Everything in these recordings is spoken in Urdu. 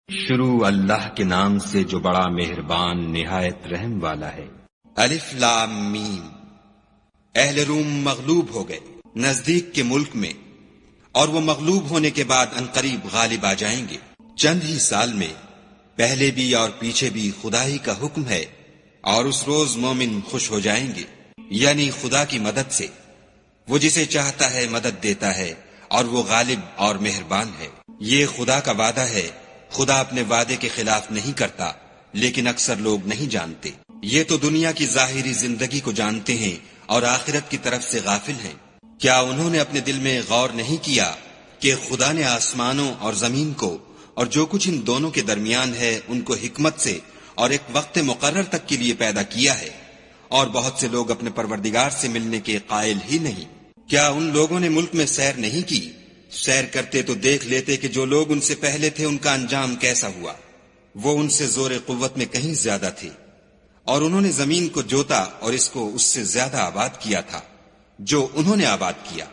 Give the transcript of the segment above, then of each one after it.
شروع اللہ کے نام سے جو بڑا مہربان نہایت رحم والا ہے۔ الف لام میم۔ اہل روم مغلوب ہو گئے نزدیک کے ملک میں، اور وہ مغلوب ہونے کے بعد عنقریب غالب آ جائیں گے۔ چند ہی سال میں پہلے بھی اور پیچھے بھی خدا ہی کا حکم ہے، اور اس روز مومن خوش ہو جائیں گے، یعنی خدا کی مدد سے۔ وہ جسے چاہتا ہے مدد دیتا ہے، اور وہ غالب اور مہربان ہے۔ یہ خدا کا وعدہ ہے، خدا اپنے وعدے کے خلاف نہیں کرتا، لیکن اکثر لوگ نہیں جانتے۔ یہ تو دنیا کی ظاہری زندگی کو جانتے ہیں اور آخرت کی طرف سے غافل ہیں۔ کیا انہوں نے اپنے دل میں غور نہیں کیا کہ خدا نے آسمانوں اور زمین کو اور جو کچھ ان دونوں کے درمیان ہے ان کو حکمت سے اور ایک وقت مقرر تک کے لیے پیدا کیا ہے، اور بہت سے لوگ اپنے پروردگار سے ملنے کے قائل ہی نہیں۔ کیا ان لوگوں نے ملک میں سیر نہیں کی؟ سیر کرتے تو دیکھ لیتے کہ جو لوگ ان سے پہلے تھے ان کا انجام کیسا ہوا۔ وہ ان سے زور قوت میں کہیں زیادہ تھے، اور انہوں نے زمین کو جوتا اور اس کو اس سے زیادہ آباد کیا تھا جو انہوں نے آباد کیا،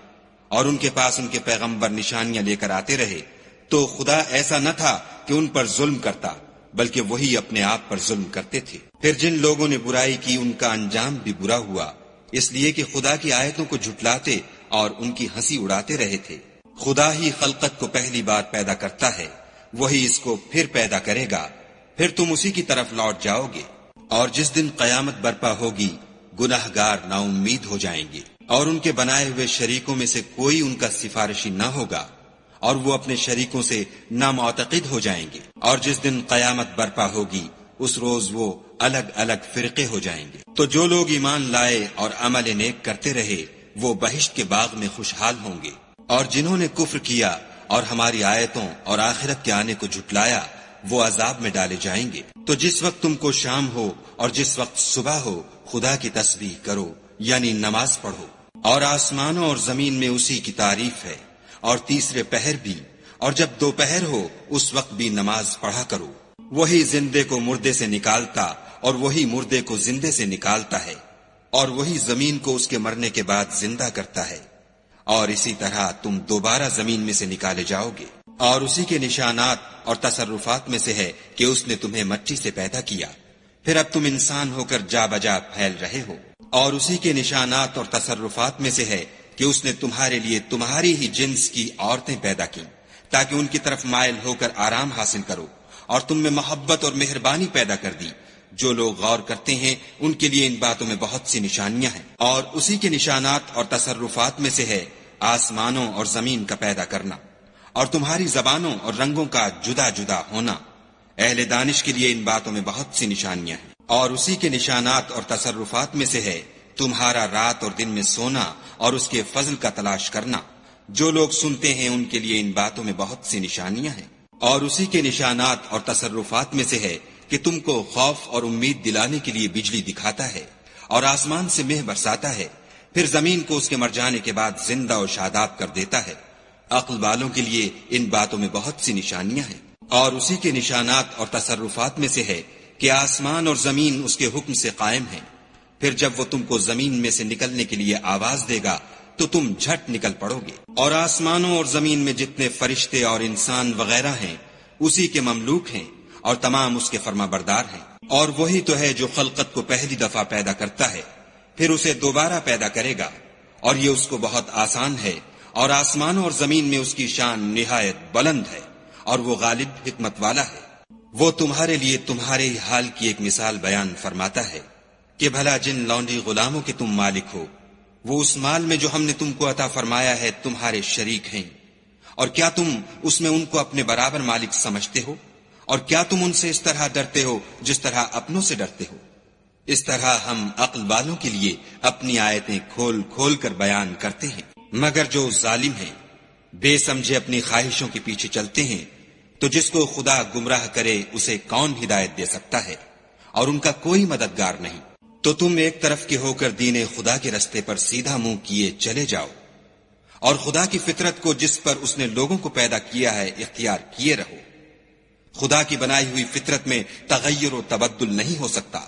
اور ان کے پاس ان کے پیغمبر نشانیاں لے کر آتے رہے، تو خدا ایسا نہ تھا کہ ان پر ظلم کرتا، بلکہ وہی اپنے آپ پر ظلم کرتے تھے۔ پھر جن لوگوں نے برائی کی ان کا انجام بھی برا ہوا، اس لیے کہ خدا کی آیتوں کو جھٹلاتے اور ان کی ہنسی اڑاتے رہے تھے۔ خدا ہی خلقت کو پہلی بار پیدا کرتا ہے، وہی اس کو پھر پیدا کرے گا، پھر تم اسی کی طرف لوٹ جاؤ گے۔ اور جس دن قیامت برپا ہوگی گناہگار نا امید ہو جائیں گے، اور ان کے بنائے ہوئے شریکوں میں سے کوئی ان کا سفارشی نہ ہوگا، اور وہ اپنے شریکوں سے نامعتقد ہو جائیں گے۔ اور جس دن قیامت برپا ہوگی اس روز وہ الگ الگ فرقے ہو جائیں گے۔ تو جو لوگ ایمان لائے اور عمل نیک کرتے رہے وہ بہشت کے باغ میں خوشحال ہوں گے، اور جنہوں نے کفر کیا اور ہماری آیتوں اور آخرت کے آنے کو جھٹلایا وہ عذاب میں ڈالے جائیں گے۔ تو جس وقت تم کو شام ہو اور جس وقت صبح ہو خدا کی تسبیح کرو، یعنی نماز پڑھو۔ اور آسمانوں اور زمین میں اسی کی تعریف ہے، اور تیسرے پہر بھی، اور جب دوپہر ہو اس وقت بھی نماز پڑھا کرو۔ وہی زندے کو مردے سے نکالتا اور وہی مردے کو زندے سے نکالتا ہے، اور وہی زمین کو اس کے مرنے کے بعد زندہ کرتا ہے، اور اسی طرح تم دوبارہ زمین میں سے نکالے جاؤ گے۔ اور اسی کے نشانات اور تصرفات میں سے ہے کہ اس نے تمہیں مٹی سے پیدا کیا، پھر اب تم انسان ہو کر جا بجا پھیل رہے ہو۔ اور اسی کے نشانات اور تصرفات میں سے ہے کہ اس نے تمہارے لیے تمہاری ہی جنس کی عورتیں پیدا کی تاکہ ان کی طرف مائل ہو کر آرام حاصل کرو، اور تم میں محبت اور مہربانی پیدا کر دی۔ جو لوگ غور کرتے ہیں ان کے لیے ان باتوں میں بہت سی نشانیاں ہیں۔ اور اسی کے نشانات اور تصرفات میں سے ہے آسمانوں اور زمین کا پیدا کرنا، اور تمہاری زبانوں اور رنگوں کا جدا جدا ہونا۔ اہل دانش کے لیے ان باتوں میں بہت سی نشانیاں ہیں۔ اور اسی کے نشانات اور تصرفات میں سے ہے تمہارا رات اور دن میں سونا اور اس کے فضل کا تلاش کرنا۔ جو لوگ سنتے ہیں ان کے لیے ان باتوں میں بہت سی نشانیاں ہیں۔ اور اسی کے نشانات اور تصرفات میں سے ہے کہ تم کو خوف اور امید دلانے کے لیے بجلی دکھاتا ہے، اور آسمان سے مہ برساتا ہے، پھر زمین کو اس کے مر جانے کے بعد زندہ و شاداب کر دیتا ہے۔ عقل والوں کے لیے ان باتوں میں بہت سی نشانیاں ہیں۔ اور اسی کے نشانات اور تصرفات میں سے ہے کہ آسمان اور زمین اس کے حکم سے قائم ہیں، پھر جب وہ تم کو زمین میں سے نکلنے کے لیے آواز دے گا تو تم جھٹ نکل پڑو گے۔ اور آسمانوں اور زمین میں جتنے فرشتے اور انسان وغیرہ ہیں اسی کے مملوک ہیں، اور تمام اس کے فرما بردار ہیں۔ اور وہی تو ہے جو خلقت کو پہلی دفعہ پیدا کرتا ہے، پھر اسے دوبارہ پیدا کرے گا، اور یہ اس کو بہت آسان ہے۔ اور آسمانوں اور زمین میں اس کی شان نہایت بلند ہے، اور وہ غالب حکمت والا ہے۔ وہ تمہارے لیے تمہارے ہی حال کی ایک مثال بیان فرماتا ہے کہ بھلا جن لونڈی غلاموں کے تم مالک ہو وہ اس مال میں جو ہم نے تم کو عطا فرمایا ہے تمہارے شریک ہیں، اور کیا تم اس میں ان کو اپنے برابر مالک سمجھتے ہو؟ اور کیا تم ان سے اس طرح ڈرتے ہو جس طرح اپنوں سے ڈرتے ہو؟ اس طرح ہم عقل والوں کے لیے اپنی آیتیں کھول کھول کر بیان کرتے ہیں۔ مگر جو ظالم ہیں بے سمجھے اپنی خواہشوں کے پیچھے چلتے ہیں، تو جس کو خدا گمراہ کرے اسے کون ہدایت دے سکتا ہے، اور ان کا کوئی مددگار نہیں۔ تو تم ایک طرف کے ہو کر دین خدا کے رستے پر سیدھا منہ کیے چلے جاؤ، اور خدا کی فطرت کو جس پر اس نے لوگوں کو پیدا کیا ہے اختیار کیے رہو۔ خدا کی بنائی ہوئی فطرت میں تغیر و تبدل نہیں ہو سکتا،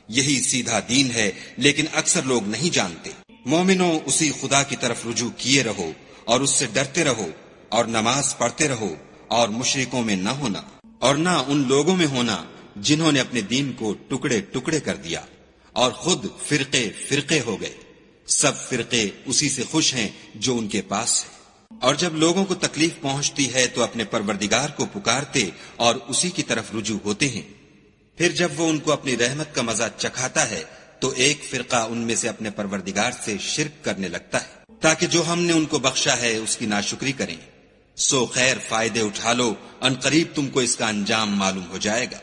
یہی سیدھا دین ہے، لیکن اکثر لوگ نہیں جانتے۔ مومنوں اسی خدا کی طرف رجوع کیے رہو اور اس سے ڈرتے رہو، اور نماز پڑھتے رہو اور مشرکوں میں نہ ہونا۔ اور نہ ان لوگوں میں ہونا جنہوں نے اپنے دین کو ٹکڑے ٹکڑے کر دیا اور خود فرقے فرقے ہو گئے۔ سب فرقے اسی سے خوش ہیں جو ان کے پاس ہے، اور جب لوگوں کو تکلیف پہنچتی ہے تو اپنے پروردگار کو پکارتے اور اسی کی طرف رجوع ہوتے ہیں۔ پھر جب وہ ان کو اپنی رحمت کا مزہ چکھاتا ہے تو ایک فرقہ ان میں سے اپنے پروردگار سے شرک کرنے لگتا ہے تاکہ جو ہم نے ان کو بخشا ہے اس کی ناشکری کریں۔ سو خیر فائدے اٹھا لو، ان قریب تم کو اس کا انجام معلوم ہو جائے گا۔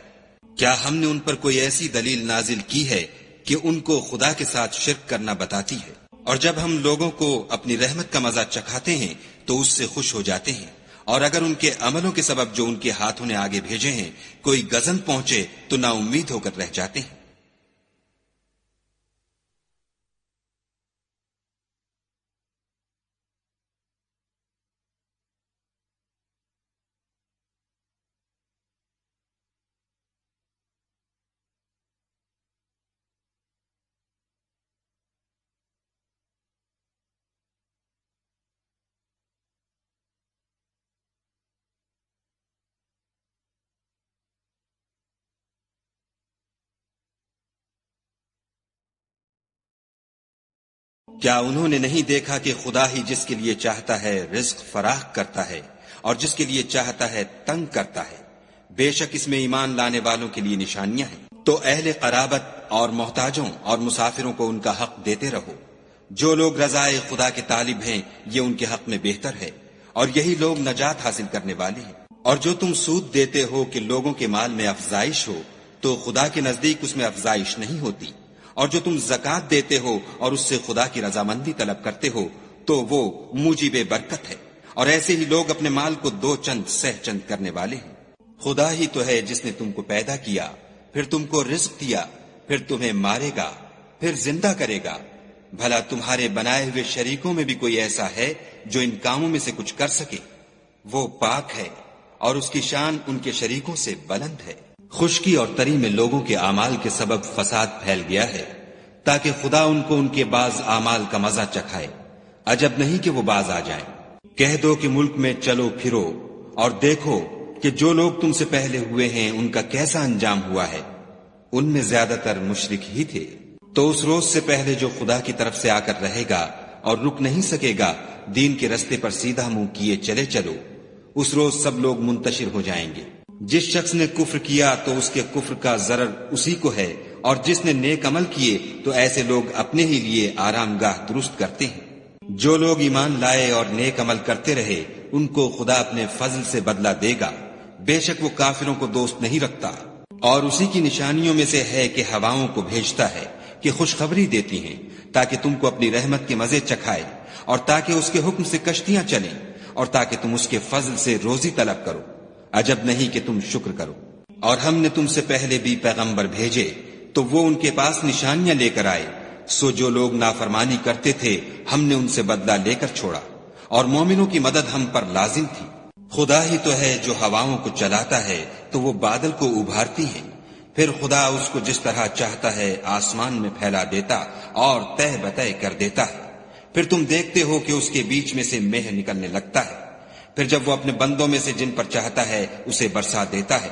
کیا ہم نے ان پر کوئی ایسی دلیل نازل کی ہے کہ ان کو خدا کے ساتھ شرک کرنا بتاتی ہے؟ اور جب ہم لوگوں کو اپنی رحمت کا مزہ چکھاتے ہیں تو اس سے خوش ہو جاتے ہیں، اور اگر ان کے عملوں کے سبب جو ان کے ہاتھوں نے آگے بھیجے ہیں کوئی غضب پہنچے تو نا امید ہو کر رہ جاتے ہیں۔ کیا انہوں نے نہیں دیکھا کہ خدا ہی جس کے لیے چاہتا ہے رزق فراخ کرتا ہے اور جس کے لیے چاہتا ہے تنگ کرتا ہے؟ بے شک اس میں ایمان لانے والوں کے لیے نشانیاں ہیں۔ تو اہل قرابت اور محتاجوں اور مسافروں کو ان کا حق دیتے رہو۔ جو لوگ رضائے خدا کے طالب ہیں یہ ان کے حق میں بہتر ہے، اور یہی لوگ نجات حاصل کرنے والے ہیں۔ اور جو تم سود دیتے ہو کہ لوگوں کے مال میں افزائش ہو تو خدا کے نزدیک اس میں افزائش نہیں ہوتی، اور جو تم زکوٰۃ دیتے ہو اور اس سے خدا کی رضامندی طلب کرتے ہو تو وہ موجب برکت ہے، اور ایسے ہی لوگ اپنے مال کو دو چند سہ چند کرنے والے ہیں۔ خدا ہی تو ہے جس نے تم کو پیدا کیا، پھر تم کو رزق دیا، پھر تمہیں مارے گا، پھر زندہ کرے گا۔ بھلا تمہارے بنائے ہوئے شریکوں میں بھی کوئی ایسا ہے جو ان کاموں میں سے کچھ کر سکے؟ وہ پاک ہے اور اس کی شان ان کے شریکوں سے بلند ہے۔ خشکی اور تری میں لوگوں کے اعمال کے سبب فساد پھیل گیا ہے تاکہ خدا ان کو ان کے بعض اعمال کا مزہ چکھائے۔ عجب نہیں کہ وہ باز آ جائیں۔ کہہ دو کہ ملک میں چلو پھرو اور دیکھو کہ جو لوگ تم سے پہلے ہوئے ہیں ان کا کیسا انجام ہوا ہے، ان میں زیادہ تر مشرک ہی تھے۔ تو اس روز سے پہلے جو خدا کی طرف سے آ کر رہے گا اور رک نہیں سکے گا، دین کے رستے پر سیدھا منہ کیے چلے چلو، اس روز سب لوگ منتشر ہو جائیں گے۔ جس شخص نے کفر کیا تو اس کے کفر کا ضرر اسی کو ہے، اور جس نے نیک عمل کیے تو ایسے لوگ اپنے ہی لیے آرام گاہ درست کرتے ہیں۔ جو لوگ ایمان لائے اور نیک عمل کرتے رہے ان کو خدا اپنے فضل سے بدلہ دے گا، بے شک وہ کافروں کو دوست نہیں رکھتا۔ اور اسی کی نشانیوں میں سے ہے کہ ہواؤں کو بھیجتا ہے کہ خوشخبری دیتی ہیں تاکہ تم کو اپنی رحمت کے مزے چکھائے، اور تاکہ اس کے حکم سے کشتیاں چلیں، اور تاکہ تم اس کے فضل سے روزی طلب کرو۔ عجب نہیں کہ تم شکر کرو۔ اور ہم نے تم سے پہلے بھی پیغمبر بھیجے تو وہ ان کے پاس نشانیاں لے کر آئے، سو جو لوگ نافرمانی کرتے تھے ہم نے ان سے بدلہ لے کر چھوڑا، اور مومنوں کی مدد ہم پر لازم تھی۔ خدا ہی تو ہے جو ہواؤں کو چلاتا ہے تو وہ بادل کو ابھارتی ہیں، پھر خدا اس کو جس طرح چاہتا ہے آسمان میں پھیلا دیتا اور تہ بتہ کر دیتا ہے۔ پھر تم دیکھتے ہو کہ اس کے بیچ میں سے مہ نکلنے لگتا ہے، پھر جب وہ اپنے بندوں میں سے جن پر چاہتا ہے اسے برسا دیتا ہے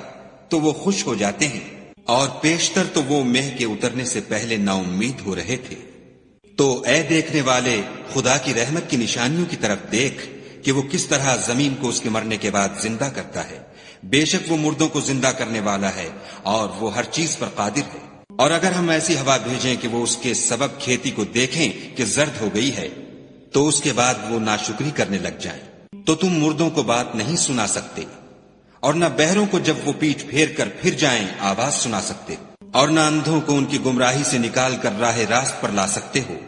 تو وہ خوش ہو جاتے ہیں، اور پیشتر تو وہ مہ کے اترنے سے پہلے نا امید ہو رہے تھے۔ تو اے دیکھنے والے، خدا کی رحمت کی نشانیوں کی طرف دیکھ کہ وہ کس طرح زمین کو اس کے مرنے کے بعد زندہ کرتا ہے۔ بے شک وہ مردوں کو زندہ کرنے والا ہے اور وہ ہر چیز پر قادر ہے۔ اور اگر ہم ایسی ہوا بھیجیں کہ وہ اس کے سبب کھیتی کو دیکھیں کہ زرد ہو گئی ہے تو اس کے بعد وہ ناشکری کرنے لگ جائیں، تو تم مردوں کو بات نہیں سنا سکتے، اور نہ بہروں کو جب وہ پیٹھ پھیر کر پھر جائیں آواز سنا سکتے، اور نہ اندھوں کو ان کی گمراہی سے نکال کر راہ راست پر لا سکتے ہو۔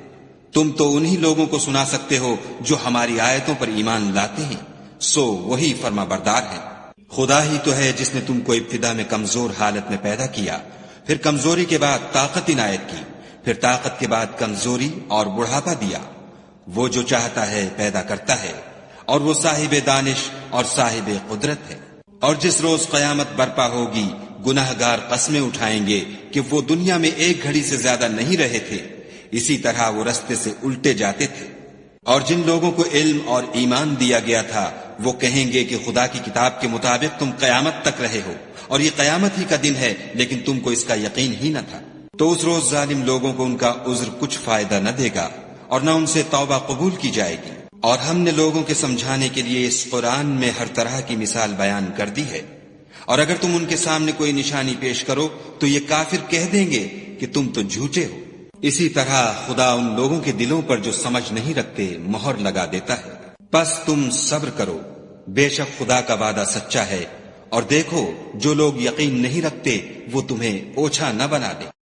تم تو انہی لوگوں کو سنا سکتے ہو جو ہماری آیتوں پر ایمان لاتے ہیں، سو وہی فرما بردار ہے۔ خدا ہی تو ہے جس نے تم کو ابتدا میں کمزور حالت میں پیدا کیا، پھر کمزوری کے بعد طاقت عنایت کی، پھر طاقت کے بعد کمزوری اور بڑھاپا دیا۔ وہ جو چاہتا ہے پیدا کرتا ہے، اور وہ صاحب دانش اور صاحب قدرت ہے۔ اور جس روز قیامت برپا ہوگی گناہگار قسمیں اٹھائیں گے کہ وہ دنیا میں ایک گھڑی سے زیادہ نہیں رہے تھے، اسی طرح وہ رستے سے الٹے جاتے تھے۔ اور جن لوگوں کو علم اور ایمان دیا گیا تھا وہ کہیں گے کہ خدا کی کتاب کے مطابق تم قیامت تک رہے ہو، اور یہ قیامت ہی کا دن ہے لیکن تم کو اس کا یقین ہی نہ تھا۔ تو اس روز ظالم لوگوں کو ان کا عذر کچھ فائدہ نہ دے گا اور نہ ان سے توبہ قبول کی جائے گی۔ اور ہم نے لوگوں کے سمجھانے کے لیے اس قرآن میں ہر طرح کی مثال بیان کر دی ہے، اور اگر تم ان کے سامنے کوئی نشانی پیش کرو تو یہ کافر کہہ دیں گے کہ تم تو جھوٹے ہو۔ اسی طرح خدا ان لوگوں کے دلوں پر جو سمجھ نہیں رکھتے مہر لگا دیتا ہے۔ بس تم صبر کرو، بے شک خدا کا وعدہ سچا ہے، اور دیکھو جو لوگ یقین نہیں رکھتے وہ تمہیں اوچھا نہ بنا دیں۔